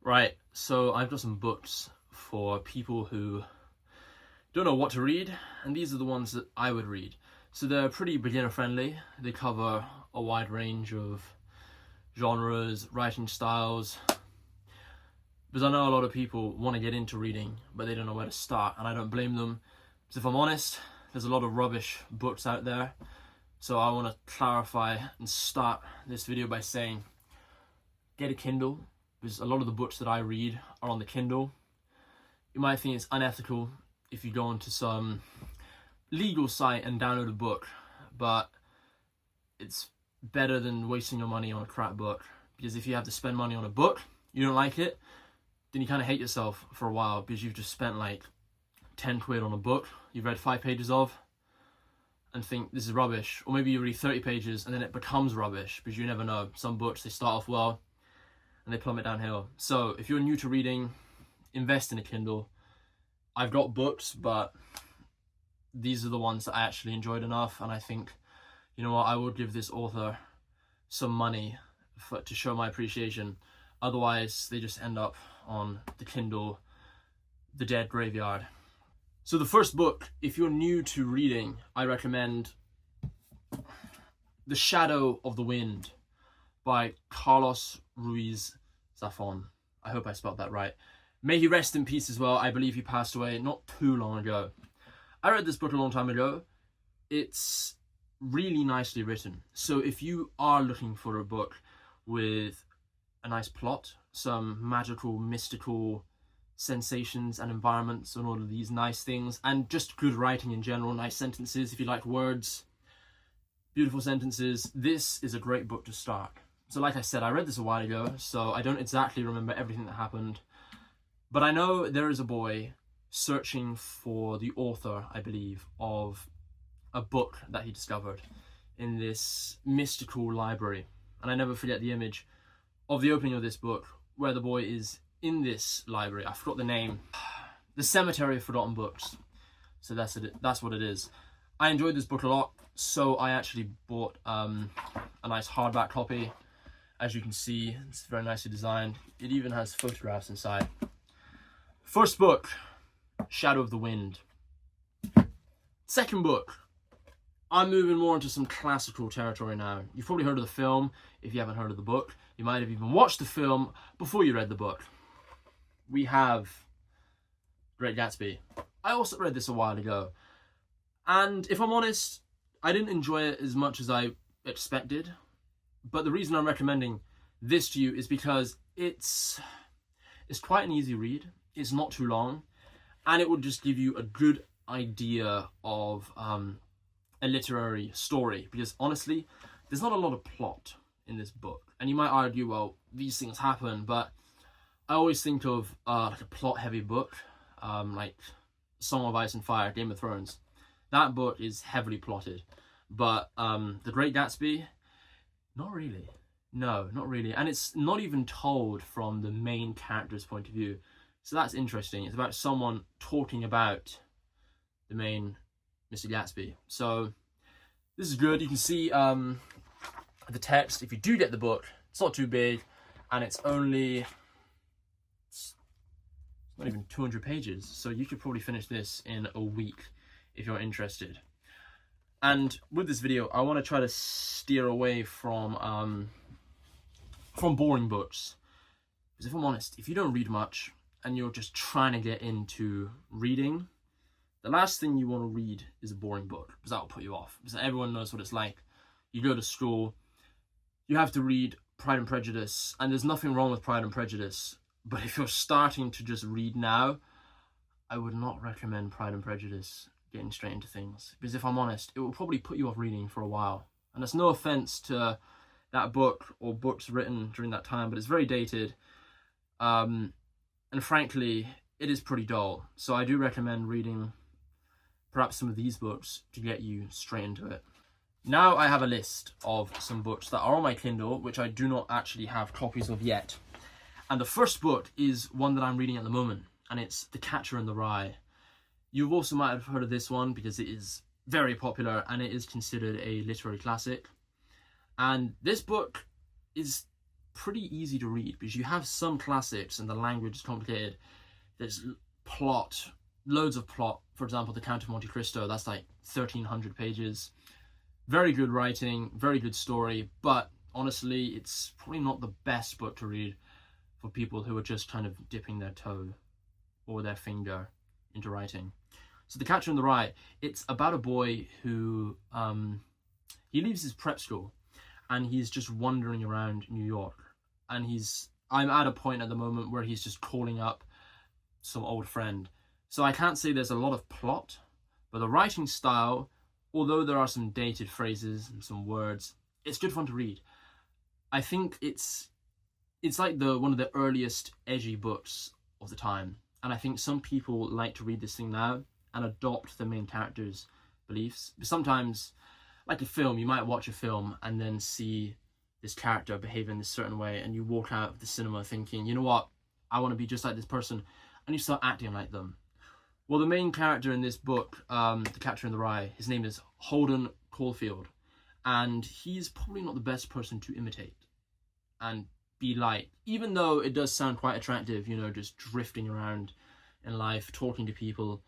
Right, so I've got some books for people who don't know what to read, and these are the ones that I would read. So they're pretty beginner friendly. They cover a wide range of genres, writing styles, because I know a lot of people want to get into reading, but they don't know where to start, and I don't blame them. Because if I'm honest, there's a lot of rubbish books out there. So I want to clarify and start this video by saying, get a Kindle, because a lot of the books that I read are on the Kindle. You might think it's unethical if you go onto some legal site and download a book, but it's better than wasting your money on a crap book, because if you have to spend money on a book, you don't like it, then you kind of hate yourself for a while, because you've just spent like 10 quid on a book you've read 5 pages of and think this is rubbish. Or maybe you read 30 pages and then it becomes rubbish, because you never know. Some books, they start off well and they plummet downhill. So if you're new to reading, invest in a Kindle. I've got books, but these are the ones that I actually enjoyed enough, and I think, you know what, I would give this author some money to show my appreciation. Otherwise, they just end up on the Kindle, the dead graveyard. So the first book, if you're new to reading, I recommend The Shadow of the Wind by Carlos Ruiz Zafón. I hope I spelled that right. May he rest in peace as well. I believe he passed away not too long ago. I read this book a long time ago. It's really nicely written. So if you are looking for a book with a nice plot, some magical, mystical sensations and environments and all of these nice things, and just good writing in general, nice sentences, if you like words, beautiful sentences, this is a great book to start. So like I said, I read this a while ago, so I don't exactly remember everything that happened, but I know there is a boy searching for the author, I believe, of a book that he discovered in this mystical library. And I never forget the image of the opening of this book, where the boy is in this library. I forgot the name. The Cemetery of Forgotten Books. So that's it. That's what it is. I enjoyed this book a lot, so I actually bought a nice hardback copy. As you can see, it's very nicely designed. It even has photographs inside. First book, Shadow of the Wind. Second book, I'm moving more into some classical territory now. You've probably heard of the film. If you haven't heard of the book, you might have even watched the film before you read the book. We have Great Gatsby. I also read this a while ago, and if I'm honest, I didn't enjoy it as much as I expected. But the reason I'm recommending this to you is because it's quite an easy read. It's not too long, and it will just give you a good idea of a literary story, because honestly, there's not a lot of plot in this book. And you might argue, well, these things happen, but I always think of like a plot-heavy book, like Song of Ice and Fire, Game of Thrones. That book is heavily plotted, but The Great Gatsby, not really. No, not really. And it's not even told from the main character's point of view. So that's interesting. It's about someone talking about the main Mr. Gatsby. So this is good. You can see the text. If you do get the book, it's not too big, and it's only not even 200 pages. So you could probably finish this in a week if you're interested. And with this video, I want to try to steer away from boring books. Because if I'm honest, if you don't read much and you're just trying to get into reading, the last thing you want to read is a boring book, because that will put you off. Because everyone knows what it's like. You go to school, you have to read Pride and Prejudice, and there's nothing wrong with Pride and Prejudice. But if you're starting to just read now, I would not recommend Pride and Prejudice, getting straight into things. Because if I'm honest, it will probably put you off reading for a while. And there's no offense to that book or books written during that time, but it's very dated. And frankly, it is pretty dull. So I do recommend reading perhaps some of these books to get you straight into it. Now I have a list of some books that are on my Kindle, which I do not actually have copies of yet. And the first book is one that I'm reading at the moment, and it's The Catcher in the Rye. You also might have heard of this one because it is very popular and it is considered a literary classic. And this book is pretty easy to read because you have some classics and the language is complicated. There's plot, loads of plot. For example, The Count of Monte Cristo, that's like 1,300 pages. Very good writing, very good story, but honestly, it's probably not the best book to read for people who are just kind of dipping their toe or their finger into writing. So The Catcher in the Rye, it's about a boy who, he leaves his prep school and he's just wandering around New York. And I'm at a point at the moment where he's just calling up some old friend. So I can't say there's a lot of plot, but the writing style, although there are some dated phrases and some words, it's good fun to read. I think it's like one of the earliest edgy books of the time. And I think some people like to read this thing now and adopt the main character's beliefs. But sometimes, like a film, you might watch a film and then see this character behave in this certain way and you walk out of the cinema thinking, you know what, I want to be just like this person, and you start acting like them. Well, the main character in this book, The Catcher in the Rye, his name is Holden Caulfield, and he's probably not the best person to imitate and be like, even though it does sound quite attractive, you know, just drifting around in life, talking to people.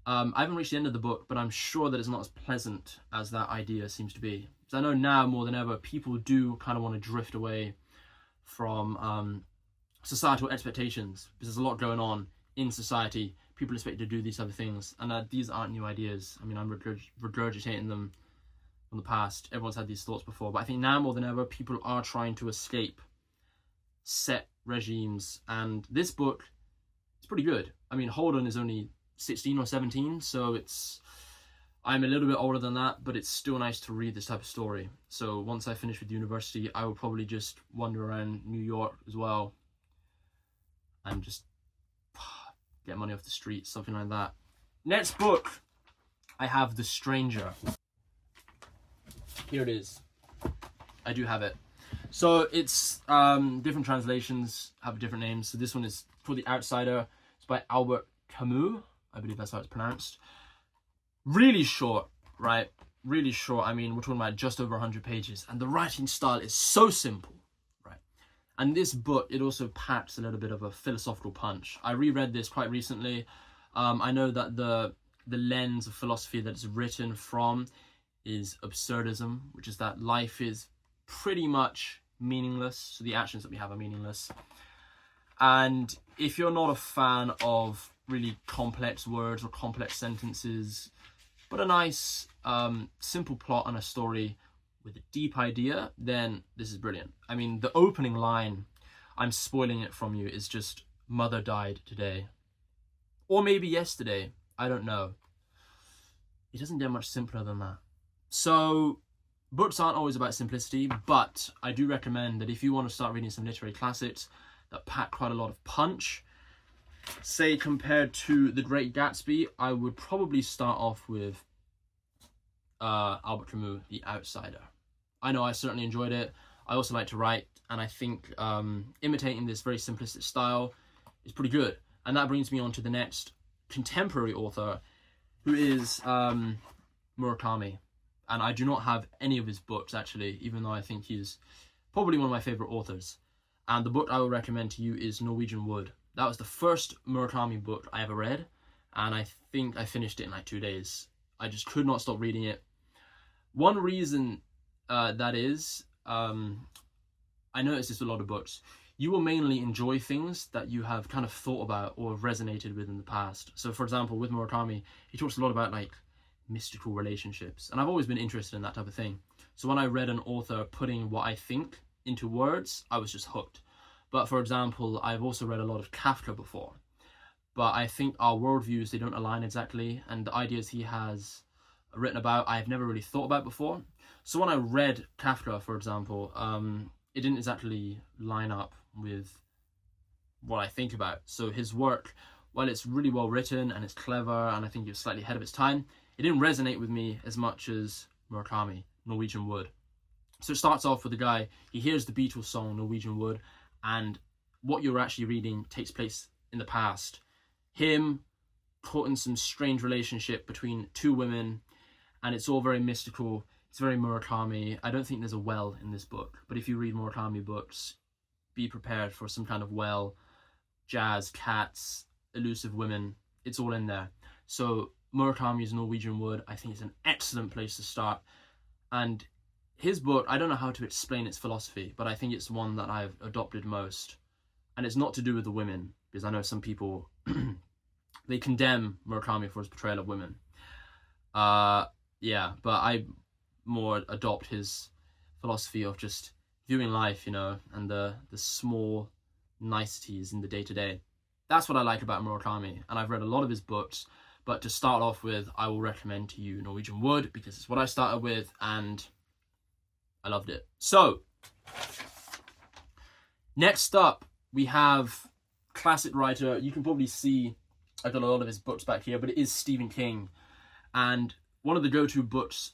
I haven't reached the end of the book, but I'm sure that it's not as pleasant as that idea seems to be. Because I know now more than ever, people do kind of want to drift away from societal expectations, because there's a lot going on in society. People expect you to do these other things, and these aren't new ideas. I mean, I'm regurgitating them from the past. Everyone's had these thoughts before, but I think now more than ever, people are trying to escape set regimes, and this book is pretty good. I mean, Holden is only 16 or 17, so I'm a little bit older than that, but it's still nice to read this type of story. So once I finish with university, I will probably just wander around New York as well and just get money off the streets, something like that. Next book, I have The Stranger. Here it is. I do have it. So it's different translations have different names. So this one is called The Outsider. It's by Albert Camus. I believe that's how it's pronounced. Really short, right? Really short. I mean, we're talking about just over 100 pages. And the writing style is so simple, right? And this book, it also packs a little bit of a philosophical punch. I reread this quite recently. I know that the lens of philosophy that it's written from is absurdism, which is that life is pretty much meaningless. So the actions that we have are meaningless. And if you're not a fan of really complex words or complex sentences, but a nice simple plot and a story with a deep idea, then this is brilliant. I mean, the opening line, I'm spoiling it from you, is just, "Mother died today." Or maybe yesterday, I don't know. It doesn't get much simpler than that. So books aren't always about simplicity, but I do recommend that if you want to start reading some literary classics that pack quite a lot of punch, say compared to The Great Gatsby, I would probably start off with Albert Camus, The Outsider. I know I certainly enjoyed it. I also like to write, and I think imitating this very simplistic style is pretty good. And that brings me on to the next contemporary author, who is Murakami. And I do not have any of his books, actually, even though I think he's probably one of my favorite authors. And the book I will recommend to you is Norwegian Wood. That was the first Murakami book I ever read, and I think I finished it in like 2 days. I just could not stop reading it. One reason that is, I noticed this with a lot of books, you will mainly enjoy things that you have kind of thought about or have resonated with in the past. So for example, with Murakami, he talks a lot about like mystical relationships, and I've always been interested in that type of thing. So when I read an author putting what I think into words, I was just hooked. But for example, I've also read a lot of Kafka before, but I think our worldviews, they don't align exactly, and the ideas he has written about, I've never really thought about before. So when I read Kafka, for example, it didn't exactly line up with what I think about. So his work, while it's really well written and it's clever, and I think it's slightly ahead of its time, it didn't resonate with me as much as Murakami, Norwegian Wood. So it starts off with a guy, he hears the Beatles song Norwegian Wood, and what you're actually reading takes place in the past. Him caught in some strange relationship between two women, and it's all very mystical. It's very Murakami. I don't think there's a well in this book, but if you read Murakami books, be prepared for some kind of well, jazz, cats, elusive women. It's all in there. So Murakami's Norwegian Wood, I think, is an excellent place to start. And his book, I don't know how to explain its philosophy, but I think it's one that I've adopted most. And it's not to do with the women, because I know some people, they condemn Murakami for his portrayal of women. Yeah, but I more adopt his philosophy of just viewing life, you know, and the small niceties in the day-to-day. That's what I like about Murakami, and I've read a lot of his books. But to start off with, I will recommend to you Norwegian Wood, because it's what I started with, and I loved it. So, next up, we have classic writer. You can probably see I've got a lot of his books back here, but it is Stephen King. And one of the go-to books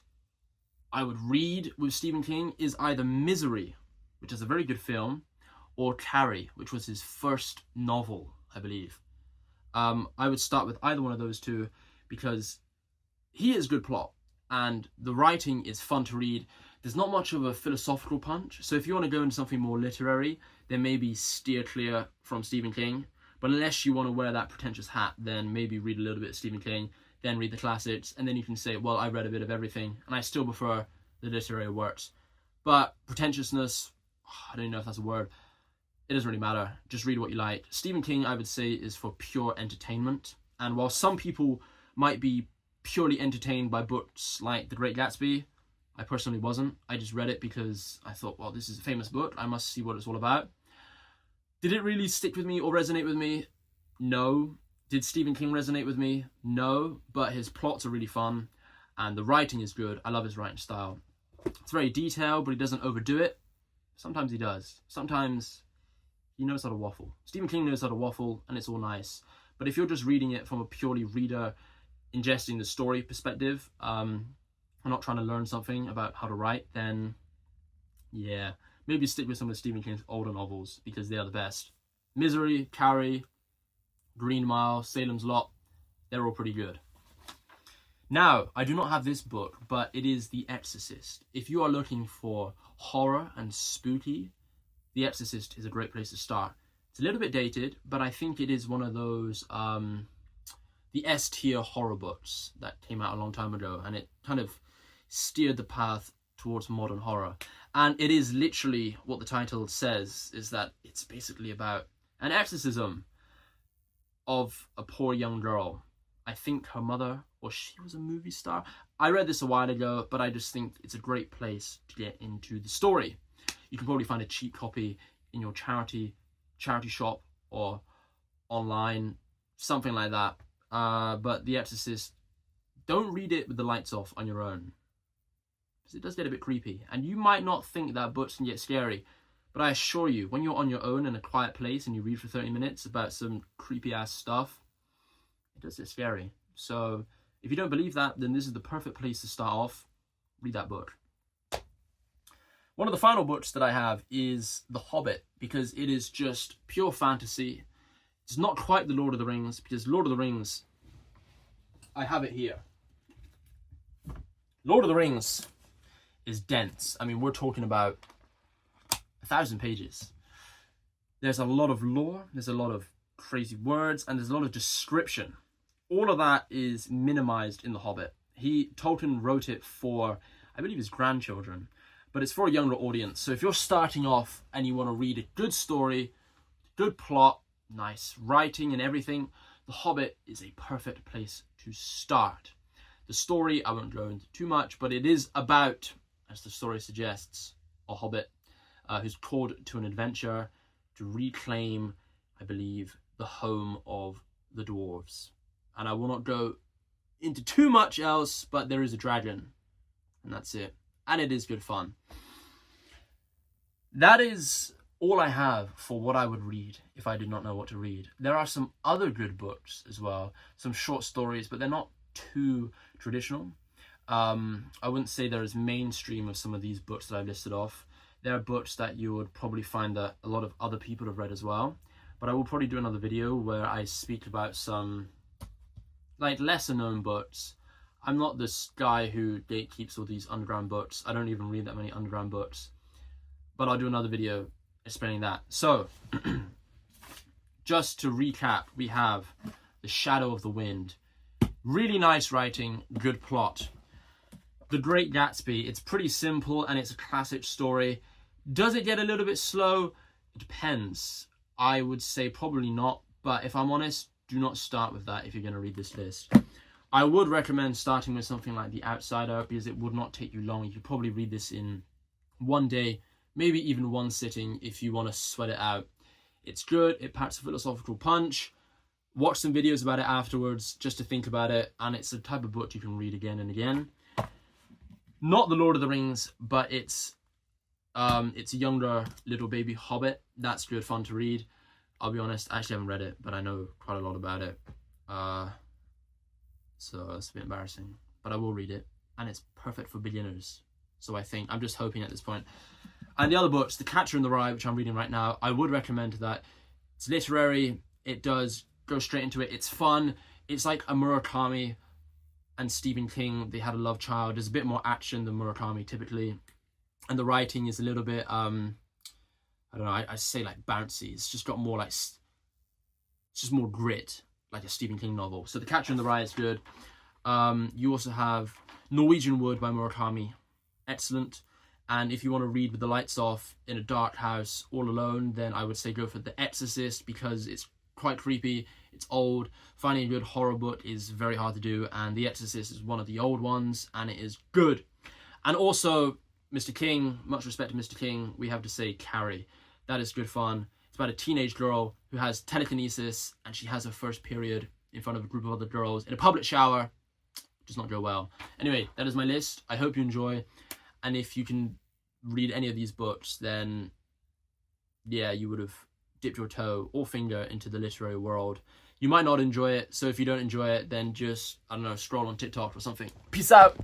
I would read with Stephen King is either Misery, which is a very good film, or Carrie, which was his first novel, I believe. I would start with either one of those two, because he has good plot and the writing is fun to read. There's not much of a philosophical punch, so if you want to go into something more literary, then maybe steer clear from Stephen King. But unless you want to wear that pretentious hat, then maybe read a little bit of Stephen King, then read the classics, and then you can say, well, I read a bit of everything, and I still prefer the literary works. But pretentiousness, I don't even know if that's a word. It doesn't really matter. Just read what you like. Stephen King, I would say, is for pure entertainment. And while some people might be purely entertained by books like The Great Gatsby, I personally wasn't. I just read it because I thought, well, this is a famous book. I must see what it's all about. Did it really stick with me or resonate with me? No. Did Stephen King resonate with me? No. But his plots are really fun and the writing is good. I love his writing style. It's very detailed, but he doesn't overdo it. Sometimes he does. Sometimes he knows how to waffle. Stephen King knows how to waffle, and it's all nice. But if you're just reading it from a purely reader, ingesting the story perspective, and not trying to learn something about how to write, then yeah, maybe stick with some of Stephen King's older novels, because they are the best. Misery, Carrie, Green Mile, Salem's Lot, they're all pretty good. Now, I do not have this book, but it is The Exorcist. If you are looking for horror and spooky, The Exorcist is a great place to start. It's a little bit dated, but I think it is one of those the S-tier horror books that came out a long time ago, and it kind of steered the path towards modern horror. And it is literally what the title says, is that it's basically about an exorcism of a poor young girl. I think her mother, or she was a movie star. I read this a while ago, but I just think it's a great place to get into the story. You can probably find a cheap copy in your charity shop or online, something like that. But The Exorcist, don't read it with the lights off on your own, because it does get a bit creepy. And you might not think that books can get scary, but I assure you, when you're on your own in a quiet place and you read for 30 minutes about some creepy ass stuff, it does get scary. So if you don't believe that, then this is the perfect place to start off. Read that book. One of the final books that I have is The Hobbit, because it is just pure fantasy. It's not quite the Lord of the Rings, because Lord of the Rings, I have it here. Lord of the Rings is dense. I mean, we're talking about 1,000 pages. There's a lot of lore, there's a lot of crazy words, and there's a lot of description. All of that is minimized in The Hobbit. Tolkien wrote it for, I believe, his grandchildren, but it's for a younger audience. So if you're starting off and you want to read a good story, good plot, nice writing and everything, The Hobbit is a perfect place to start. The story, I won't go into too much, but it is about, as the story suggests, a hobbit who's called to an adventure to reclaim, I believe, the home of the dwarves. And I will not go into too much else, but there is a dragon, and that's it. And it is good fun. That is all I have for what I would read if I did not know what to read. There are some other good books as well, some short stories, but they're not too traditional. I wouldn't say they're as mainstream as some of these books that I've listed off. There are books that you would probably find that a lot of other people have read as well. But I will probably do another video where I speak about some like lesser known books. I'm not this guy who gatekeeps all these underground books. I don't even read that many underground books. But I'll do another video explaining that. So, just to recap, we have The Shadow of the Wind. Really nice writing, good plot. The Great Gatsby, it's pretty simple and it's a classic story. Does it get a little bit slow? It depends. I would say probably not, but if I'm honest, do not start with that if you're going to read this list. I would recommend starting with something like The Outsider because it would not take you long. You could probably read this in one day, maybe even one sitting if you want to sweat it out. It's good, it packs a philosophical punch. Watch some videos about it afterwards just to think about it, and it's the type of book you can read again and again. Not The Lord of the Rings, but it's a younger little baby hobbit. That's good fun to read. I'll be honest, I actually haven't read it, but I know quite a lot about it. So it's a bit embarrassing, but I will read it, and it's perfect for beginners. So I'm just hoping at this point. And the other books, The Catcher in the Rye, which I'm reading right now, I would recommend that. It's literary, it does go straight into it, it's fun. It's like a Murakami and Stephen King, they had a love child. There's a bit more action than Murakami typically. And the writing is a little bit, I don't know, I say like bouncy. It's just got more like, it's just more grit, like a Stephen King novel. So The Catcher in the Rye is good. You also have Norwegian Wood by Murakami. Excellent. And if you want to read with the lights off in a dark house all alone, then I would say go for The Exorcist because it's quite creepy, it's old. Finding a good horror book is very hard to do, and The Exorcist is one of the old ones, and it is good. And also, Mr. King, much respect to Mr. King, we have to say Carrie. That is good fun. It's about a teenage girl who has telekinesis, and she has her first period in front of a group of other girls in a public shower. Does not go well. Anyway, that is my list. I hope you enjoy. And if you can read any of these books, then yeah, you would have dipped your toe or finger into the literary world. You might not enjoy it, so if you don't enjoy it, then just, I don't know, scroll on TikTok or something. Peace out!